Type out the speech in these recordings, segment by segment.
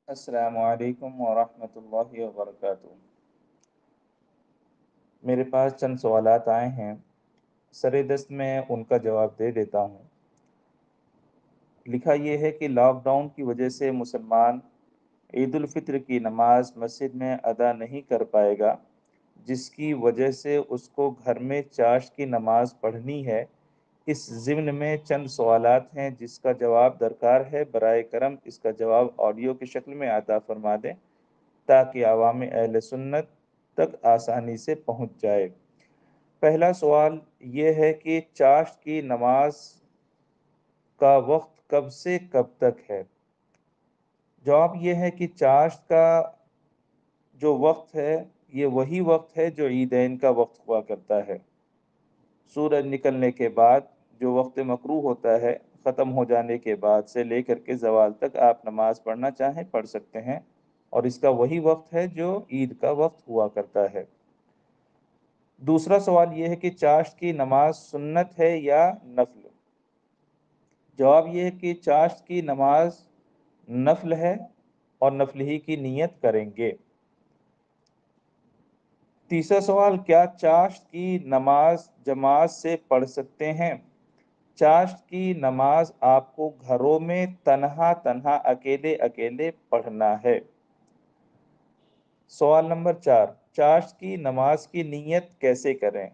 السلام علیکم ورحمۃ اللہ وبرکاتہ۔ میرے پاس چند سوالات آئے ہیں، سر دست میں ان کا جواب دے دیتا ہوں۔ لکھا یہ ہے کہ لاک ڈاؤن کی وجہ سے مسلمان عید الفطر کی نماز مسجد میں ادا نہیں کر پائے گا، جس کی وجہ سے اس کو گھر میں چاشت کی نماز پڑھنی ہے۔ اس ضمن میں چند سوالات ہیں جس کا جواب درکار ہے، برائے کرم اس کا جواب آڈیو کی شکل میں عطا فرما دیں تاکہ عوام اہل سنت تک آسانی سے پہنچ جائے۔ پہلا سوال یہ ہے کہ چاشت کی نماز کا وقت کب سے کب تک ہے؟ جواب یہ ہے کہ چاشت کا جو وقت ہے یہ وہی وقت ہے جو عیدین کا وقت ہوا کرتا ہے۔ سورج نکلنے کے بعد جو وقت مکروہ ہوتا ہے، ختم ہو جانے کے بعد سے لے کر کے زوال تک آپ نماز پڑھنا چاہیں پڑھ سکتے ہیں، اور اس کا وہی وقت ہے جو عید کا وقت ہوا کرتا ہے۔ دوسرا سوال یہ ہے کہ چاشت کی نماز سنت ہے یا نفل؟ جواب یہ ہے کہ چاشت کی نماز نفل ہے اور نفل ہی کی نیت کریں گے۔ تیسرا سوال، کیا چاشت کی نماز جماعت سے پڑھ سکتے ہیں؟ چاشت کی نماز آپ کو گھروں میں تنہا تنہا اکیلے اکیلے پڑھنا ہے۔ سوال نمبر 4، چاشت کی نماز کی نیت کیسے کریں؟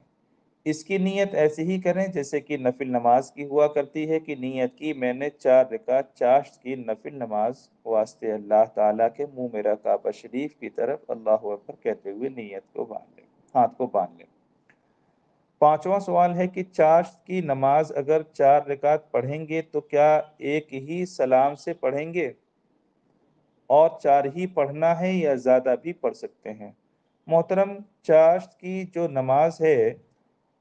اس کی نیت ایسے ہی کریں جیسے کہ نفل نماز کی ہوا کرتی ہے، کہ نیت کی میں نے 4 رکعت چاشت کی نفل نماز واسطے اللہ تعالیٰ کے منہ میرا کعبہ شریف کی طرف اللہ اکبر کہتے ہوئے نیت کو باندھ لیں، ہاتھ کو باندھ لیں۔ پانچواں سوال ہے کہ چاشت کی نماز اگر 4 رکعت پڑھیں گے تو کیا ایک ہی سلام سے پڑھیں گے اور 4 ہی پڑھنا ہے یا زیادہ بھی پڑھ سکتے ہیں؟ محترم، چاشت کی جو نماز ہے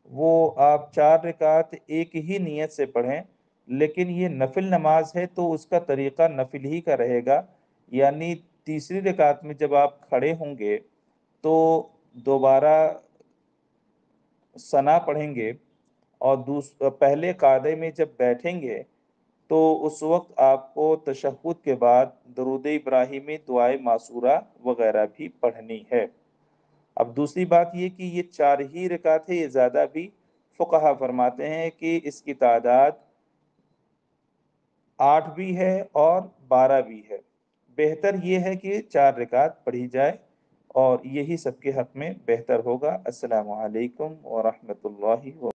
وہ آپ 4 رکعت ایک ہی نیت سے پڑھیں، لیکن یہ نفل نماز ہے تو اس کا طریقہ نفل ہی کا رہے گا، یعنی تیسری رکعت میں جب آپ کھڑے ہوں گے تو دوبارہ ثنا پڑھیں گے، اور پہلے قاعدے میں جب بیٹھیں گے تو اس وقت آپ کو تشہد کے بعد درود ابراہیمی، دعائے معصورہ وغیرہ بھی پڑھنی ہے۔ اب دوسری بات یہ کہ یہ 4 ہی رکعت ہے، یہ زیادہ بھی فقہا فرماتے ہیں کہ اس کی تعداد 8 بھی ہے اور 12 بھی ہے۔ بہتر یہ ہے کہ 4 رکعت پڑھی جائے اور یہی سب کے حق میں بہتر ہوگا۔ السلام علیکم ورحمۃ اللہ وبرکاتہ۔